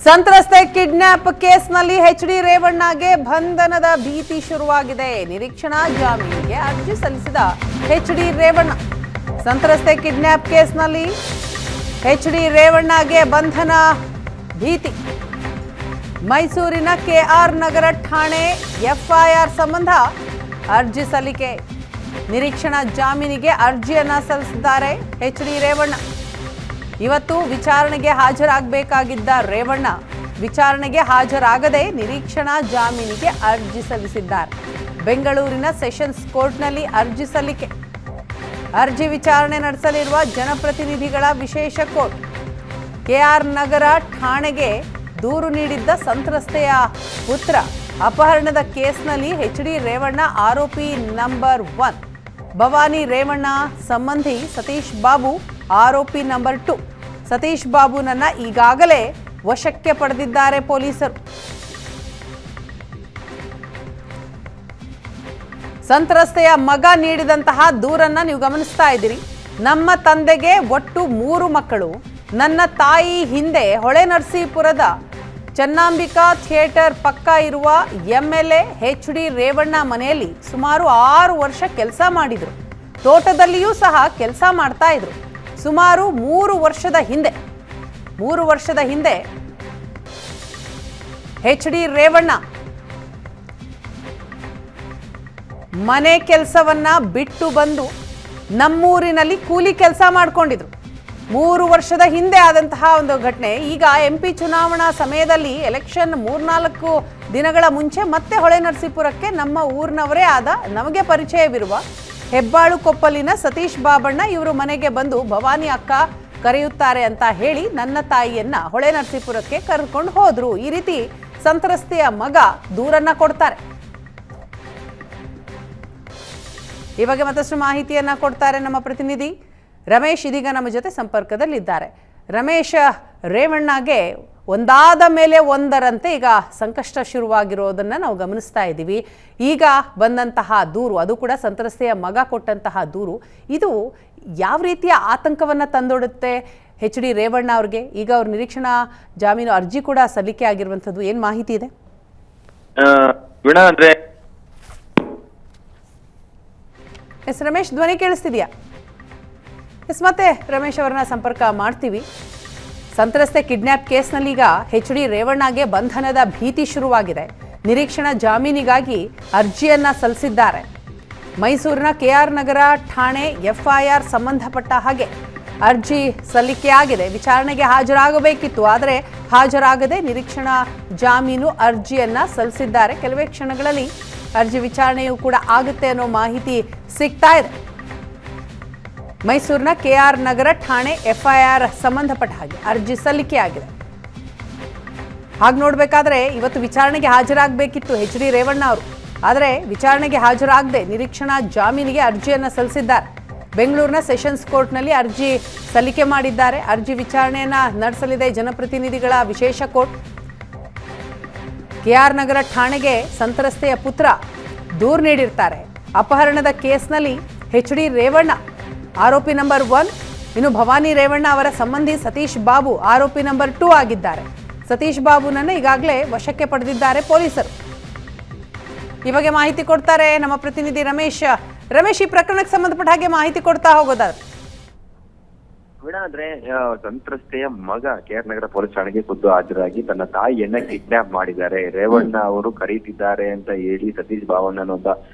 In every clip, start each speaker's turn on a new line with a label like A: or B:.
A: ಸಂತ್ರಸ್ತೆ ಕಿಡ್ನಾಪ್ ಕೇಸ್ನಲ್ಲಿ ಎಚ್ಡಿ ರೇವಣ್ಣಗೆ ಬಂಧನದ ಭೀತಿ ಶುರುವಾಗಿದೆ. ನಿರೀಕ್ಷಣಾ ಜಾಮೀನಿಗೆ ಅರ್ಜಿ ಸಲ್ಲಿಸಿದ ಎಚ್ಡಿ ರೇವಣ್ಣ. ಸಂತ್ರಸ್ತೆ ಕಿಡ್ನಾಪ್ ಕೇಸ್ನಲ್ಲಿ ಎಚ್ಡಿ ರೇವಣ್ಣಗೆ ಬಂಧನ ಭೀತಿ. ಮೈಸೂರಿನ ಕೆಆರ್ ನಗರ ಠಾಣೆ ಎಫ್ಐಆರ್ ಸಂಬಂಧ ಅರ್ಜಿ ಸಲ್ಲಿಕೆ. ನಿರೀಕ್ಷಣಾ ಜಾಮೀನಿಗೆ ಅರ್ಜಿಯನ್ನ ಸಲ್ಲಿಸಿದ್ದಾರೆ ಎಚ್ಡಿ ರೇವಣ್ಣ. ಇವತ್ತು ವಿಚಾರಣೆಗೆ ಹಾಜರಾಗಬೇಕಾಗಿದ್ದ ರೇವಣ್ಣ ವಿಚಾರಣೆಗೆ ಹಾಜರಾಗದೆ ನಿರೀಕ್ಷಣಾ ಜಾಮೀನಿಗೆ ಅರ್ಜಿ ಸಲ್ಲಿಸಿದ್ದಾರೆ. ಬೆಂಗಳೂರಿನ ಸೆಷನ್ಸ್ ಕೋರ್ಟ್ನಲ್ಲಿ ಅರ್ಜಿ ಸಲ್ಲಿಕೆ. ಅರ್ಜಿ ವಿಚಾರಣೆ ನಡೆಸಲಿರುವ ಜನಪ್ರತಿನಿಧಿಗಳ ವಿಶೇಷ ಕೋರ್ಟ್. ಕೆಆರ್ ನಗರ ಠಾಣೆಗೆ ದೂರು ನೀಡಿದ್ದ ಸಂತ್ರಸ್ತೆಯ ಪುತ್ರ ಅಪಹರಣದ ಕೇಸ್ನಲ್ಲಿ ಎಚ್ಡಿ ರೇವಣ್ಣ ಆರೋಪಿ ನಂಬರ್ 1, ಭವಾನಿ ರೇವಣ್ಣ ಸಂಬಂಧಿ ಸತೀಶ್ ಬಾಬು ಆರೋಪಿ ನಂಬರ್ 2. ಸತೀಶ್ ಬಾಬುನನ್ನ ಈಗಾಗಲೇ ವಶಕ್ಕೆ ಪಡೆದಿದ್ದಾರೆ ಪೊಲೀಸರು. ಸಂತ್ರಸ್ತೆಯ ಮಗ ನೀಡಿದಂತಹ ದೂರನ್ನ ನೀವು ಗಮನಿಸ್ತಾ ಇದ್ದೀರಿ. ನಮ್ಮ ತಂದೆಗೆ ಒಟ್ಟು 3 ಮಕ್ಕಳು. ನನ್ನ ತಾಯಿ ಹಿಂದೆ ಹೊಳೆನರಸೀಪುರದ ಚನ್ನಾಂಬಿಕಾ ಥಿಯೇಟರ್ ಪಕ್ಕ ಇರುವ ಎಂಎಲ್ಎ ಎಚ್ಡಿ ರೇವಣ್ಣ ಮನೆಯಲ್ಲಿ ಸುಮಾರು 6 ವರ್ಷ ಕೆಲಸ ಮಾಡಿದ್ರು. ತೋಟದಲ್ಲಿಯೂ ಸಹ ಕೆಲಸ ಮಾಡ್ತಾ ಇದ್ರು. ಸುಮಾರು 3 ವರ್ಷದ ಹಿಂದೆ ಎಚ್ಡಿ ರೇವಣ್ಣ ಮನೆ ಕೆಲಸವನ್ನ ಬಿಟ್ಟು ಬಂದು ನಮ್ಮೂರಿನಲ್ಲಿ ಕೂಲಿ ಕೆಲಸ ಮಾಡ್ಕೊಂಡಿದ್ರು. 3 ವರ್ಷದ ಹಿಂದೆ ಆದಂತಹ ಒಂದು ಘಟನೆ. ಈಗ MP ಚುನಾವಣಾ ಸಮಯದಲ್ಲಿ ಎಲೆಕ್ಷನ್ 3-4 ದಿನಗಳ ಮುಂಚೆ ಮತ್ತೆ ಹೊಳೆನರಸೀಪುರಕ್ಕೆ ನಮ್ಮ ಊರಿನವರೇ ಆದ ನಮಗೆ ಪರಿಚಯವಿರುವ ಹೆಬ್ಬಾಳು ಕೊಪ್ಪಲಿನ ಸತೀಶ್ ಬಾಬಣ್ಣ ಇವರು ಮನೆಗೆ ಬಂದು ಭವಾನಿ ಅಕ್ಕ ಕರೆಯುತ್ತಾರೆ ಅಂತ ಹೇಳಿ ನನ್ನ ತಾಯಿಯನ್ನ ಹೊಳೆನರಸೀಪುರಕ್ಕೆ ಕರ್ಕೊಂಡು ಹೋದ್ರು. ಈ ರೀತಿ ಸಂತ್ರಸ್ತೆಯ ಮಗ ದೂರನ್ನ ಕೊಡ್ತಾರೆ. ಈ ಬಗ್ಗೆ ಮತ್ತಷ್ಟು ಮಾಹಿತಿಯನ್ನ ಕೊಡ್ತಾರೆ ನಮ್ಮ ಪ್ರತಿನಿಧಿ ರಮೇಶ್. ಇದೀಗ ನಮ್ಮ ಜೊತೆ ಸಂಪರ್ಕದಲ್ಲಿದ್ದಾರೆ. ರಮೇಶ್, ರೇವಣ್ಣಗೆ ಒಂದಾದ ಮೇಲೆ ಒಂದರಂತೆ ಈಗ ಸಂಕಷ್ಟ ಶುರುವಾಗಿರೋದನ್ನ ನಾವು ಗಮನಿಸ್ತಾ ಇದ್ದೀವಿ. ಈಗ ಬಂದಂತಹ ದೂರು, ಅದು ಕೂಡ ಸಂತ್ರಸ್ತೆಯ ಮಗ ಕೊಟ್ಟಂತಹ ದೂರು, ಇದು ಯಾವ ರೀತಿಯ ಆತಂಕವನ್ನ ತಂದೊಡುತ್ತೆ ಎಚ್ಡಿ ರೇವಣ್ಣ ಅವ್ರಿಗೆ? ಈಗ ಅವ್ರ ನಿರೀಕ್ಷಣಾ ಜಾಮೀನು ಅರ್ಜಿ ಕೂಡ ಸಲ್ಲಿಕೆ ಆಗಿರುವಂತದ್ದು, ಏನ್ ಮಾಹಿತಿ ಇದೆ? ಎಸ್ ರಮೇಶ್, ಧ್ವನಿ ಕೇಳಿಸ್ತಿದ್ಯಾ? ಎಸ್, ಮತ್ತೆ ರಮೇಶ್ ಅವರನ್ನ ಸಂಪರ್ಕ ಮಾಡ್ತೀವಿ. ಸಂತ್ರಸ್ತೆ ಕಿಡ್ನಾಪ್ ಕೇಸ್ನಲ್ಲಿ ಈಗ ಎಚ್ಡಿ ರೇವಣ್ಣಗೆ ಬಂಧನದ ಭೀತಿ ಶುರುವಾಗಿದೆ. ನಿರೀಕ್ಷಣಾ ಜಾಮೀನಿಗಾಗಿ ಅರ್ಜಿಯನ್ನ ಸಲ್ಲಿಸಿದ್ದಾರೆ. ಮೈಸೂರಿನ ಕೆಆರ್ ನಗರ ಠಾಣೆ ಎಫ್ಐಆರ್ ಸಂಬಂಧಪಟ್ಟ ಹಾಗೆ ಅರ್ಜಿ ಸಲ್ಲಿಕೆಯಾಗಿದೆ. ವಿಚಾರಣೆಗೆ ಹಾಜರಾಗಬೇಕಿತ್ತು, ಆದರೆ ಹಾಜರಾಗದೆ ನಿರೀಕ್ಷಣಾ ಜಾಮೀನು ಅರ್ಜಿಯನ್ನ ಸಲ್ಲಿಸಿದ್ದಾರೆ. ಕೆಲವೇ ಕ್ಷಣಗಳಲ್ಲಿ ಅರ್ಜಿ ವಿಚಾರಣೆಯೂ ಕೂಡ ಆಗುತ್ತೆ ಅನ್ನೋ ಮಾಹಿತಿ ಸಿಗ್ತಾ ಇದೆ. ಮೈಸೂರಿನ ಕೆಆರ್ ನಗರ ಠಾಣೆ ಎಫ್ಐಆರ್ ಸಂಬಂಧಪಟ್ಟ ಹಾಗೆ ಅರ್ಜಿ ಸಲ್ಲಿಕೆಯಾಗಿದೆ. ಹಾಗೆ ನೋಡ್ಬೇಕಾದ್ರೆ ಇವತ್ತು ವಿಚಾರಣೆಗೆ ಹಾಜರಾಗಬೇಕಿತ್ತು ಎಚ್ಡಿ ರೇವಣ್ಣ ಅವರು, ಆದರೆ ವಿಚಾರಣೆಗೆ ಹಾಜರಾಗದೆ ನಿರೀಕ್ಷಣಾ ಜಾಮೀನಿಗೆ ಅರ್ಜಿಯನ್ನ ಸಲ್ಲಿಸಿದ್ದಾರೆ. ಬೆಂಗಳೂರಿನ ಸೆಷನ್ಸ್ ಕೋರ್ಟ್ನಲ್ಲಿ ಅರ್ಜಿ ಸಲ್ಲಿಕೆ ಮಾಡಿದ್ದಾರೆ. ಅರ್ಜಿ ವಿಚಾರಣೆಯನ್ನ ನಡೆಸಲಿದೆ ಜನಪ್ರತಿನಿಧಿಗಳ ವಿಶೇಷ ಕೋರ್ಟ್. ಕೆಆರ್ ನಗರ ಠಾಣೆಗೆ ಸಂತ್ರಸ್ತೆಯ ಪುತ್ರ ದೂರು ನೀಡಿರ್ತಾರೆ. ಅಪಹರಣದ ಕೇಸ್ನಲ್ಲಿ ಎಚ್ಡಿ ರೇವಣ್ಣ ಆರೋಪಿ ನಂಬರ್ 1, ಇನ್ನು ಭವಾನಿ ರೇವಣ್ಣ ಅವರ ಸಂಬಂಧಿ ಸತೀಶ್ ಬಾಬು ಆರೋಪಿ ನಂಬರ್ 2 ಆಗಿದ್ದಾರೆ. ಸತೀಶ್ ಬಾಬುನನ್ನು ಈಗಾಗಲೇ ವಶಕ್ಕೆ ಪಡೆದಿದ್ದಾರೆ ಪೊಲೀಸರು. ಈ ಬಗ್ಗೆ ಮಾಹಿತಿ ಕೊಡ್ತಾರೆ ನಮ್ಮ ಪ್ರತಿನಿಧಿ ರಮೇಶ್. ರಮೇಶ್, ಈ ಪ್ರಕರಣಕ್ಕೆ ಸಂಬಂಧಪಟ್ಟ ಹಾಗೆ ಮಾಹಿತಿ ಕೊಡ್ತಾ ಹೋಗೋದಾದ್ರೆ
B: ಅಂದ್ರೆ ಸಂತ್ರಸ್ತೆಯ ಮಗ ಕೆಆರ್ ನಗರ ಪೊಲೀಸ್ ಠಾಣೆಗೆ ಖುದ್ದು ಹಾಜರಾಗಿ ತನ್ನ ತಾಯಿಯನ್ನ ಕಿಡ್ನಾಪ್ ಮಾಡಿದ್ದಾರೆ, ರೇವಣ್ಣ ಅವರು ಕರೀತಿದ್ದಾರೆ ಅಂತ ಹೇಳಿ ಸತೀಶ್ ಬಾವಣ್ಣ ಅನ್ನೋ ಒಬ್ಬ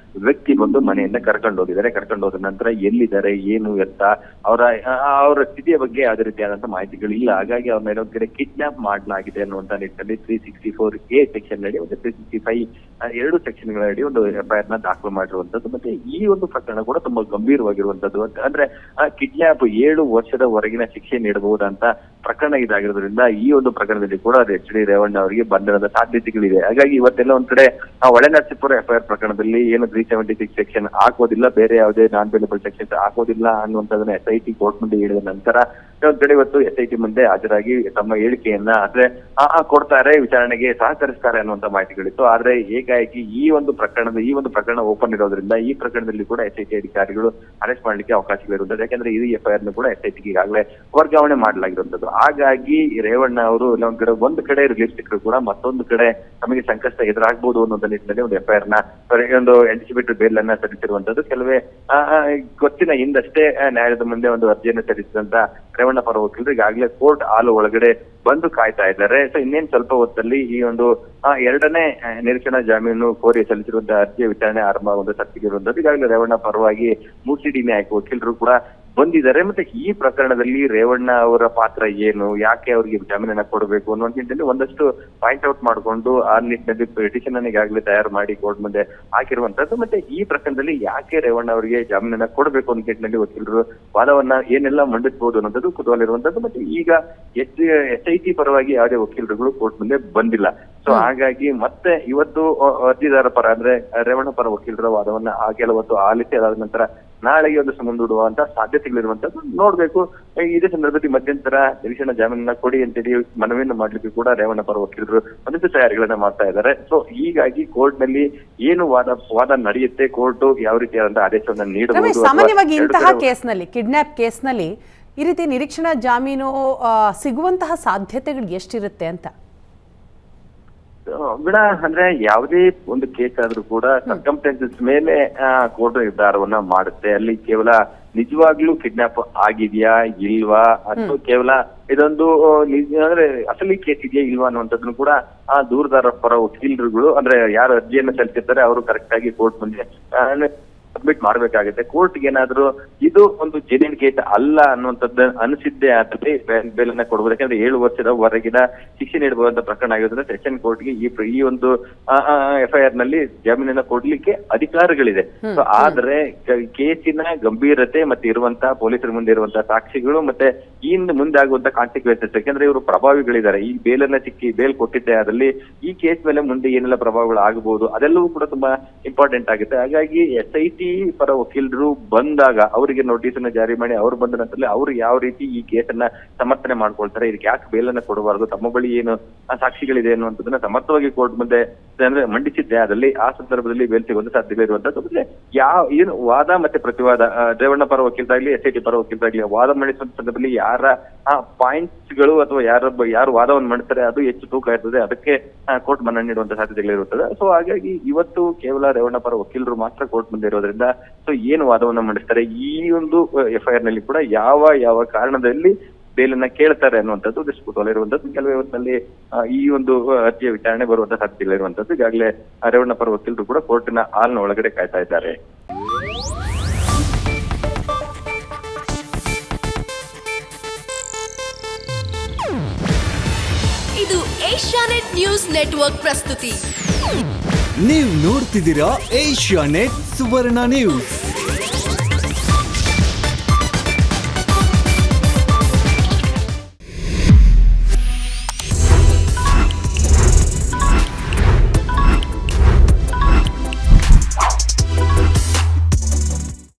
B: ವ್ಯಕ್ತಿ ಬಂದು ಮನೆಯಿಂದ ಕರ್ಕೊಂಡು ಹೋಗಿದ್ದಾರೆ. ಕರ್ಕೊಂಡು ಹೋದ ನಂತರ ಎಲ್ಲಿದ್ದಾರೆ, ಏನು ಎತ್ತ, ಅವರ ಸ್ಥಿತಿಯ ಬಗ್ಗೆ ಯಾವುದೇ ರೀತಿಯಾದಂತ ಮಾಹಿತಿಗಳಿಲ್ಲ. ಹಾಗಾಗಿ ಅವ್ರ ಮೇಲೆ ಒಂದ್ ಕಡೆ ಕಿಡ್ನಾಪ್ ಮಾಡಲಾಗಿದೆ ಅನ್ನುವಂತ ನಿಟ್ಟಿನಲ್ಲಿ 364A ಸೆಕ್ಷನ್ ನಡಿ ಮತ್ತೆ 365 2 ಸೆಕ್ಷನ್ಗಳಡಿ ಒಂದು ಎಫ್ಐಆರ್ ನ ದಾಖಲು ಮಾಡಿರುವಂತದ್ದು. ಮತ್ತೆ ಈ ಒಂದು ಪ್ರಕರಣ ಕೂಡ ತುಂಬಾ ಗಂಭೀರವಾಗಿರುವಂತದ್ದು. ಅಂದ್ರೆ ಕಿಡ್ನಾಪ್ 7 ವರ್ಷದ ಹೊರಗಿನ ಶಿಕ್ಷೆ ನೀಡಬಹುದಂತ ಪ್ರಕರಣ ಇದಾಗಿರೋದ್ರಿಂದ ಈ ಒಂದು ಪ್ರಕರಣದಲ್ಲಿ ಕೂಡ ಎಚ್ಡಿ ರೇವಣ್ಣ ಅವರಿಗೆ ಬಂಧನದ ಸಾಧ್ಯತೆಗಳಿದೆ. ಹಾಗಾಗಿ ಇವತ್ತೆಲ್ಲ ಒಂದ್ ಕಡೆ ಹೊಳೆನರಸೀಪುರ ಎಫ್ಐಆರ್ ಪ್ರಕರಣದಲ್ಲಿ ಏನು 376 ಸೆಕ್ಷನ್ ಹಾಕೋದಿಲ್ಲ, ಬೇರೆ ಯಾವುದೇ ನಾನ್ ಬೇಲೆಬಲ್ ಸೆಕ್ಷನ್ ಹಾಕೋದಿಲ್ಲ ಅನ್ನುವಂಥದ್ದನ್ನ SIT ಕೋರ್ಟ್ ಮುಂದೆ ಹೇಳಿದ ನಂತರ ಒಂದ್ ಕಡೆ ಇವತ್ತು SIT ಮುಂದೆ ಹಾಜರಾಗಿ ತಮ್ಮ ಹೇಳಿಕೆಯನ್ನ ಅಂದ್ರೆ ಕೊಡ್ತಾರೆ, ವಿಚಾರಣೆಗೆ ಸಹಕರಿಸ್ತಾರೆ ಅನ್ನುವಂತ ಮಾಹಿತಿಗಳಿತ್ತು. ಆದ್ರೆ ಏಕಾಏಕಿ ಈ ಒಂದು ಪ್ರಕರಣ ಓಪನ್ ಇರೋದ್ರಿಂದ ಈ ಪ್ರಕರಣದಲ್ಲಿ ಕೂಡ SIT ಅಧಿಕಾರಿಗಳು ಅರೆಸ್ಟ್ ಮಾಡ್ಲಿಕ್ಕೆ ಅವಕಾಶಗಳಿರುತ್ತದೆ. ಯಾಕಂದ್ರೆ ಈ FIR ಕೂಡ SIT ಈಗಾಗಲೇ ವರ್ಗಾವಣೆ ಮಾಡಲಾಗಿರುವಂತದ್ದು. ಹಾಗಾಗಿ ರೇವಣ್ಣ ಅವರು ಒಂದು ಕಡೆ ರಿಲೀಫ್ ಸಿಕ್ಕರು ಕೂಡ ಮತ್ತೊಂದು ಕಡೆ ನಮಗೆ ಸಂಕಷ್ಟ ಎದುರಾಗಬಹುದು ಅನ್ನೋ ನಿಟ್ಟಿನಲ್ಲಿ ಒಂದು FIR ಒಂದು ಆಂಟಿಸಿಪೇಟರಿ ಬೇಲ್ ಅನ್ನ ಸಲ್ಲಿಸಿರುವಂತದ್ದು. ಕೆಲವೇ ಗೊತ್ತಿನ ಹಿಂದಷ್ಟೇ ನ್ಯಾಯಾಲಯದ ಮುಂದೆ ಒಂದು ಅರ್ಜಿಯನ್ನು ಸಲ್ಲಿಸಿದಂತ ರೇವಣ್ಣ ಪರ ವಕೀಲರು ಈಗಾಗಲೇ ಕೋರ್ಟ್ ಹಾಲು ಒಳಗಡೆ ಬಂದು ಕಾಯ್ತಾ ಇದ್ದಾರೆ. ಸೊ ಇನ್ನೇನ್ ಸ್ವಲ್ಪ ಹೊತ್ತಲ್ಲಿ ಈ ಒಂದು ಎರಡನೇ ನಿರೀಕ್ಷಣಾ ಜಾಮೀನು ಕೋರಿ ಸಲ್ಲಿಸಿರುವಂತಹ ಅರ್ಜಿಯ ವಿಚಾರಣೆ ಆರಂಭ ಸತ್ತಿಗಿರುವಂತದ್ದು. ಈಗಾಗಲೇ ರೇವಣ್ಣ ಪರವಾಗಿ ಮೂಸಿಡಿ ನ್ಯಾಯಕ್ಕೆ ವಕೀಲರು ಕೂಡ ಬಂದಿದ್ದಾರೆ. ಮತ್ತೆ ಈ ಪ್ರಕರಣದಲ್ಲಿ ರೇವಣ್ಣ ಅವರ ಪಾತ್ರ ಏನು, ಯಾಕೆ ಅವರಿಗೆ ಜಾಮೀನನ್ನ ಕೊಡಬೇಕು ಅನ್ನೋ ನಿಟ್ಟಿನಲ್ಲಿ ಒಂದಷ್ಟು ಪಾಯಿಂಟ್ ಔಟ್ ಮಾಡಿಕೊಂಡು ಆ ನಿಟ್ಟಿನಲ್ಲಿ ಪಿಟಿಷನ್ ಅನ್ನು ಈಗಾಗಲೇ ತಯಾರು ಮಾಡಿ ಕೋರ್ಟ್ ಮುಂದೆ ಹಾಕಿರುವಂತದ್ದು. ಮತ್ತೆ ಈ ಪ್ರಕರಣದಲ್ಲಿ ಯಾಕೆ ರೇವಣ್ಣ ಅವರಿಗೆ ಜಾಮೀನನ್ನ ಕೊಡಬೇಕು ಅನ್ನೋ ನಿಟ್ಟಿನಲ್ಲಿ ವಕೀಲರು ವಾದವನ್ನ ಏನೆಲ್ಲ ಮಂಡಿಸಬಹುದು ಅನ್ನೋದು ಕುತೂಹಲ ಇರುವಂತದ್ದು. ಮತ್ತೆ ಈಗ SIT ಪರವಾಗಿ ಯಾವುದೇ ವಕೀಲರುಗಳು ಕೋರ್ಟ್ ಮುಂದೆ ಬಂದಿಲ್ಲ. ಸೊ ಹಾಗಾಗಿ ಮತ್ತೆ ಇವತ್ತು ಅರ್ಜಿದಾರ ಪರ ಅಂದ್ರೆ ರೇವಣ್ಣ ಪರ ವಕೀಲರ ವಾದವನ್ನ ಕೆಲವತ್ತು ಆಲಿಸಿ ಅದಾದ ನಂತರ ನಾಳೆಗೆ ಒಂದು ಮುಂದೂಡುವಂತ ಸಾಧ್ಯತೆಗಳಿರುವಂತದ್ದು ನೋಡ್ಬೇಕು. ಇದೇ ಸಂದರ್ಭದಲ್ಲಿ ಮಧ್ಯಂತರ ನಿರೀಕ್ಷಣಾ ಜಾಮೀನನ್ನ ಕೊಡಿ ಅಂತೇಳಿ ಮನವಿಯನ್ನು ಮಾಡ್ಲಿಕ್ಕೆ ಕೂಡ ರೇವಣ್ಣ ಪರ ವಕೀಲರು ಒಂದಿಷ್ಟು ತಯಾರಿಗಳನ್ನ ಮಾಡ್ತಾ ಇದ್ದಾರೆ. ಸೊ ಹೀಗಾಗಿ ಕೋರ್ಟ್ ನಲ್ಲಿ ಏನು ವಾದ ನಡೆಯುತ್ತೆ, ಕೋರ್ಟ್ ಯಾವ ರೀತಿಯಾದಂತಹ ಆದೇಶವನ್ನ ನೀಡಬಹುದು.
A: ಸಾಮಾನ್ಯವಾಗಿ ಇಂತಹ ಕೇಸ್ನಲ್ಲಿ, ಕಿಡ್ನಾಪ್ ಕೇಸ್ನಲ್ಲಿ ಈ ರೀತಿ ನಿರೀಕ್ಷಣಾ ಜಾಮೀನು ಸಿಗುವಂತಹ ಸಾಧ್ಯತೆಗಳು ಎಷ್ಟಿರುತ್ತೆ ಅಂತ?
B: ಅಂದ್ರೆ ಯಾವುದೇ ಒಂದು ಕೇಸ್ ಆದ್ರೂ ಕೂಡ ಸರ್ಕಮ್ಸ್ಟೆನ್ಸಸ್ ಮೇಲೆ ಕೋರ್ಟ್ ನಿರ್ಧಾರವನ್ನ ಮಾಡುತ್ತೆ. ಅಲ್ಲಿ ಕೇವಲ ನಿಜವಾಗ್ಲೂ ಕಿಡ್ನಾಪ್ ಆಗಿದ್ಯಾ ಇಲ್ವಾ ಅಥವಾ ಕೇವಲ ಇದೊಂದು ಅಂದ್ರೆ ಅಸಲಿ ಕೇಸ್ ಇದೆಯಾ ಇಲ್ವಾ ಅನ್ನುವಂಥದ್ದನ್ನು ಕೂಡ ದೂರದಾರ ಪರ ವಕೀಲರುಗಳು ಅಂದ್ರೆ ಯಾರು ಅರ್ಜಿಯನ್ನು ಸಲ್ಲಿಸಿರ್ತಾರೆ ಅವರು ಕರೆಕ್ಟ್ ಆಗಿ ಕೋರ್ಟ್ ಮುಂದೆ ಸಬ್ಮಿಟ್ ಮಾಡ್ಬೇಕಾಗುತ್ತೆ. ಕೋರ್ಟ್ಗೆ ಏನಾದ್ರು ಇದು ಒಂದು ಜೆನ್ಯೂನ್ ಕೇಸ್ ಅಲ್ಲ ಅನ್ನುವಂಥದ್ದು ಅನಿಸಿದ್ದೇ ಆದ್ರೆ ಬೇಲನ್ನ ಕೊಡ್ಬೋದು. ಯಾಕಂದ್ರೆ 7 ವರ್ಷದವರೆಗಿನ ಶಿಕ್ಷೆ ನೀಡಬಹುದಂತ ಪ್ರಕರಣ ಆಗಿರೋದ್ರಿಂದ ಸೆಷನ್ ಕೋರ್ಟ್ಗೆ ಈ ಒಂದು FIR ನಲ್ಲಿ ಜಾಮೀನನ್ನ ಕೊಡ್ಲಿಕ್ಕೆ ಅಧಿಕಾರಗಳಿದೆ. ಸೊ ಆದ್ರೆ ಕೇಸಿನ ಗಂಭೀರತೆ ಮತ್ತೆ ಇರುವಂತಹ ಪೊಲೀಸರ ಮುಂದೆ ಇರುವಂತಹ ಸಾಕ್ಷಿಗಳು ಮತ್ತೆ ಇಂದ ಮುಂದೆ ಆಗುವಂತ ಕಾನ್ಸಿಕ್ವೆನ್ಸಸ್, ಯಾಕಂದ್ರೆ ಇವರು ಪ್ರಭಾವಿಗಳಿದ್ದಾರೆ. ಈ ಬೇಲನ್ನ ಬೇಲ್ ಕೊಟ್ಟಿದ್ದೆ ಅದರಲ್ಲಿ ಈ ಕೇಸ್ ಮೇಲೆ ಮುಂದೆ ಏನೆಲ್ಲ ಪ್ರಭಾವಗಳು ಆಗಬಹುದು ಅದೆಲ್ಲವೂ ಕೂಡ ತುಂಬಾ ಇಂಪಾರ್ಟೆಂಟ್ ಆಗುತ್ತೆ. ಹಾಗಾಗಿ SIT ಪರ ವಕೀಲರು ಬಂದಾಗ ಅವರಿಗೆ ನೋಟಿಸ್ ಅನ್ನ ಜಾರಿ ಮಾಡಿ ಅವ್ರು ಬಂದ ನಂತರ ಅವ್ರು ಯಾವ ರೀತಿ ಈ ಕೇಸನ್ನ ಸಮರ್ಥನೆ ಮಾಡ್ಕೊಳ್ತಾರೆ, ಇದಕ್ಕೆ ಯಾಕೆ ಬೇಲನ್ನ ಕೊಡಬಾರದು, ತಮ್ಮ ಬಳಿ ಏನು ಸಾಕ್ಷಿಗಳಿದೆ ಅನ್ನುವಂಥದ್ದನ್ನ ಸಮರ್ಥವಾಗಿ ಕೋರ್ಟ್ ಮುಂದೆ ಅಂದ್ರೆ ಮಂಡಿಸಿದ್ದೆ ಅದರಲ್ಲಿ ಆ ಸಂದರ್ಭದಲ್ಲಿ ಬೇಲ್ ಸಿಗುವಂತ ಸಾಧ್ಯತೆಗಳಿರುವಂತದ್ದು. ಏನು ವಾದ ಮತ್ತೆ ಪ್ರತಿವಾದ ರೇವಣ್ಣ ಪರ ವಕೀಲರಾಗ್ಲಿ SIT ಪರ ವಕೀಲರಾಗ್ಲಿ ವಾದ ಮಂಡಿಸುವಂತ ಸಂದರ್ಭದಲ್ಲಿ ಯಾರ ಪಾಯಿಂಟ್ಸ್ ಗಳು ಅಥವಾ ಯಾರು ವಾದವನ್ನು ಮಾಡ್ತಾರೆ ಅದು ಹೆಚ್ಚು ತೂಕ ಇರ್ತದೆ, ಅದಕ್ಕೆ ಕೋರ್ಟ್ ಮನ್ನಣೆ ನೀಡುವಂತ ಸಾಧ್ಯತೆಗಳಿರುತ್ತದೆ. ಸೊ ಹಾಗಾಗಿ ಇವತ್ತು ಕೇವಲ ರೇವಣ್ಣ ಪರ ವಕೀಲರು ಮಾತ್ರ ಕೋರ್ಟ್ ಮುಂದೆ ಇರೋದ್ರಿಂದ ಸೊ ಏನು ವಾದವನ್ನ ಮಂಡಿಸ್ತಾರೆ, ಈ ಒಂದು FIR ನಲ್ಲಿ ಕೂಡ ಯಾವ ಕಾರಣದಲ್ಲಿ ಬೇಲನ್ನ ಕೇಳ್ತಾರೆ ಅನ್ನುವಂಥದ್ದು ಒಂದಿಷ್ಟು ಕುತೂಹಲ ಇರುವಂತದ್ದು. ಕೆಲವೇ ಹೊತ್ತಿನಲ್ಲಿ ಈ ಒಂದು ಅರ್ಜಿಯ ವಿಚಾರಣೆ ಬರುವಂತಹ ಸಾಧ್ಯತೆಗಳಿರುವಂತದ್ದು. ಈಗಾಗಲೇ ರೇವಣ್ಣ ಪರ ವಕೀಲರು ಕೂಡ ಕೋರ್ಟಿನ ಹಾಲ್ನ ಒಳಗಡೆ ಕಾಯ್ತಾ ಇದ್ದಾರೆ.
C: ಇದು ಏಷ್ಯಾನೆಟ್ ನ್ಯೂಸ್ ನೆಟ್ವರ್ಕ್ ಪ್ರಸ್ತುತಿ.
D: ನೀವು ನೋಡ್ತಿದ್ದೀರಾ ಏಷ್ಯಾನೆಟ್ ಸುವರ್ಣ ನ್ಯೂಸ್.